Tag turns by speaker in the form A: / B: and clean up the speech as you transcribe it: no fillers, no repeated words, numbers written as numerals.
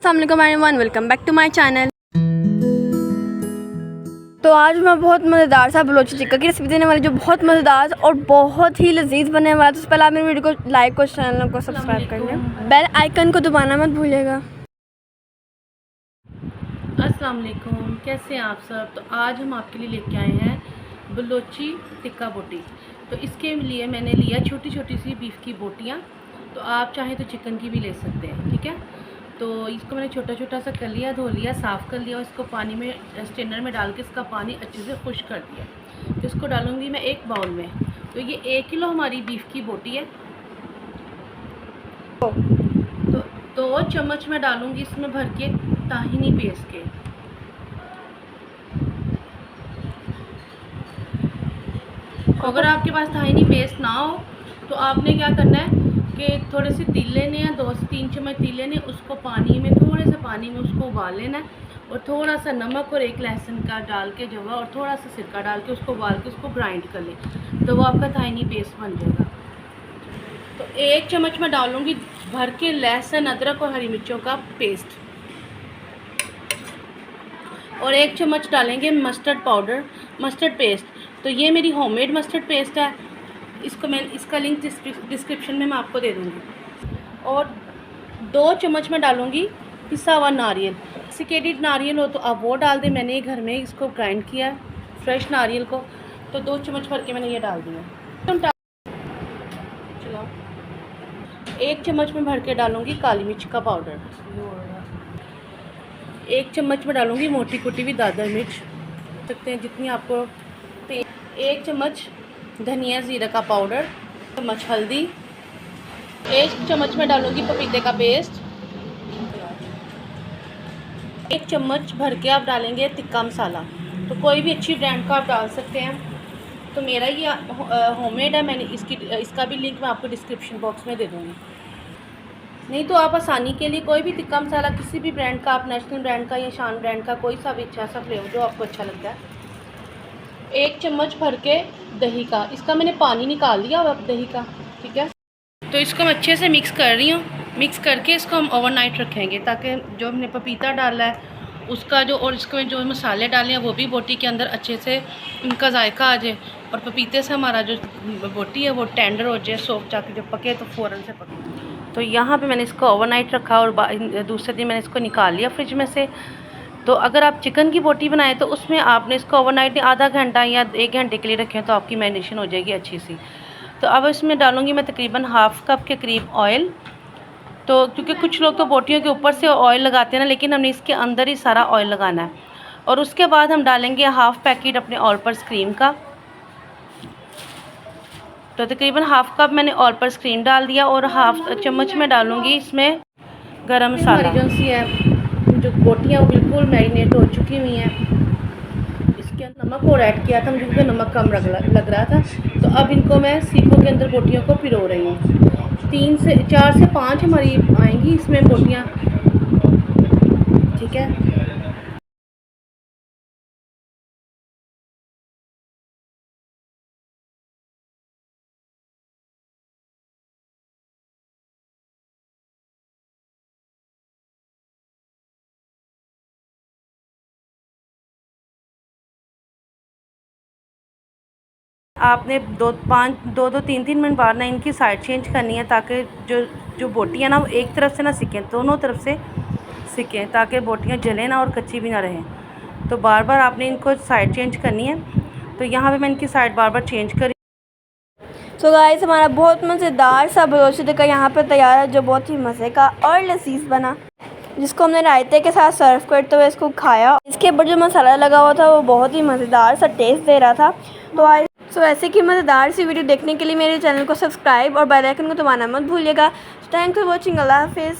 A: अस्सलाम वालेकुम, welcome back to my channel. तो आज मैं बहुत मज़ेदार सा बलोची टिक्का की रेसिपी देने वाली, जो बहुत मज़ेदार और बहुत ही लजीज बनने वाला है। तो उससे पहले आप मेरी वीडियो को लाइक और चैनल को सब्सक्राइब कर लें, बेल आइकन को दबाना मत भूलिएगा।
B: अस्सलाम वालेकुम, कैसे हैं आप सब। तो आज हम आपके लिए लेके आए हैं बलोची टिक्का बोटी। तो इसके लिए मैंने लिया छोटी छोटी सी बीफ की बोटियाँ। तो आप चाहें तो चिकन की भी ले सकते हैं, ठीक है। तो इसको मैंने छोटा छोटा सा कर लिया, धो लिया, साफ़ कर लिया और इसको पानी में स्ट्रेनर में डाल के इसका पानी अच्छे से खुश्क कर दिया। तो इसको डालूँगी मैं एक बाउल में। तो ये 1 किलो हमारी बीफ की बोटी है। तो 2 चम्मच मैं डालूँगी इसमें भर के ताहिनी पेस्ट के। अगर आपके पास ताहिनी पेस्ट ना हो तो आपने क्या करना है कि थोड़े से तिल लेने हैं, 2 से 3 चम्मच तिल लेने, उसको पानी में थोड़े से पानी में उसको उबाल लेना है और थोड़ा सा नमक और 1 लहसुन का डाल के जवा और थोड़ा सा सिरका डाल के उसको उबाल के उसको ग्राइंड कर लें, तो वो आपका ताहिनी पेस्ट बन जाएगा। तो 1 चम्मच मैं डालूँगी भर के लहसुन, अदरक और हरी मिर्चों का पेस्ट और 1 चम्मच डालेंगे मस्टर्ड पाउडर, मस्टर्ड पेस्ट। तो ये मेरी होममेड मस्टर्ड पेस्ट है, इसका लिंक डिस्क्रिप्शन में मैं आपको दे दूँगी। और 2 चम्मच मैं डालूँगी पिसा हुआ नारियल। सिकेटेड नारियल हो तो आप वो डाल दें, मैंने ये घर में इसको ग्राइंड किया है फ्रेश नारियल को। तो 2 चम्मच भर के मैंने ये डाल दिया। चलो 1 चम्मच में भर के डालूँगी काली मिर्च का पाउडर। 1 चम्मच में डालूँगी मोटी कुटी हुई दादर मिर्च, सकते हैं जितनी आपको। 1 चम्मच धनिया ज़ीरा का पाउडर, चम्मच हल्दी, 1 चम्मच में डालूँगी पपीते का पेस्ट, 1 चम्मच भर के आप डालेंगे टिक्का मसाला। तो कोई भी अच्छी ब्रांड का आप डाल सकते हैं। तो मेरा ये होममेड है, मैंने इसका भी लिंक मैं आपको डिस्क्रिप्शन बॉक्स में दे दूँगी। नहीं तो आप आसानी के लिए कोई भी टिक्का मसाला किसी भी ब्रांड का, आप नेशनल ब्रांड का या शान ब्रांड का, कोई सा भी अच्छा सा फ्लेवर जो आपको अच्छा लगता है। 1 चम्मच भर के दही का, इसका मैंने पानी निकाल दिया अब दही का, ठीक है। तो इसको मैं अच्छे से मिक्स कर रही हूँ। मिक्स करके इसको हम ओवरनाइट रखेंगे ताकि जो हमने पपीता डाला है उसका जो, और इसको जो मसाले डाले हैं वो भी बोटी के अंदर अच्छे से उनका जायका आ जाए और पपीते से हमारा जो बोटी है वो टेंडर हो जाए, सॉफ्ट, जाके जब पके तो फ़ौरन से पके। तो यहाँ पे मैंने इसको ओवरनाइट रखा और दूसरे दिन मैंने इसको निकाल लिया फ्रिज में से। तो अगर आप चिकन की बोटी बनाएं तो उसमें आपने इसको ओवरनाइट आधा घंटा या 1 घंटे के लिए रखें तो आपकी मैरिनेशन हो जाएगी अच्छी सी। तो अब इसमें डालूँगी मैं तकरीबन ½ कप के करीब ऑयल। तो क्योंकि कुछ लोग तो बोटियों के ऊपर से ऑयल लगाते हैं ना, लेकिन हमने इसके अंदर ही सारा ऑयल लगाना है। और उसके बाद हम डालेंगे ½ पैकेट अपने ऑल पर्स क्रीम का। तो तकरीबन ½ कप मैंने ऑल पर्स क्रीम डाल दिया और ½ चम्मच में डालूँगी इसमें गरम मसाला। जो बोटियाँ वो बिल्कुल मैरिनेट हो चुकी हुई हैं। इसके अंदर नमक और ऐड किया था मुझे क्योंकि नमक कम लग रहा था। तो अब इनको मैं सीखों के अंदर बोटियों को पिरो रही हूँ। 4 से 5 हमारी आएंगी इसमें बोटियाँ, ठीक है। आपने 2-3 मिनट बाद ना इनकी साइड चेंज करनी है ताकि जो बोटियाँ ना वो एक तरफ से ना सिकें, दोनों तरफ से सिकें ताकि बोटियाँ जलें ना और कच्ची भी ना रहें। तो बार बार आपने इनको साइड चेंज करनी है। तो यहाँ पे मैं इनकी साइड बार बार चेंज करी।
A: तो गाइस हमारा बहुत मज़ेदार सा बलोची टिक्का यहाँ पर तैयार है, जो बहुत ही मज़े का और लजीज बना, जिसको हमने रायते के साथ सर्व करते हुए इसको खाया। इसके ऊपर जो मसाला लगा हुआ था वो बहुत ही मज़ेदार सा टेस्ट दे रहा था। तो ऐसे की मज़ेदार सी वीडियो देखने के लिए मेरे चैनल को सब्सक्राइब और बेल आइकन को दबाना मत भूलिएगा। Thanks for watching. अल्लाह हाफिज़।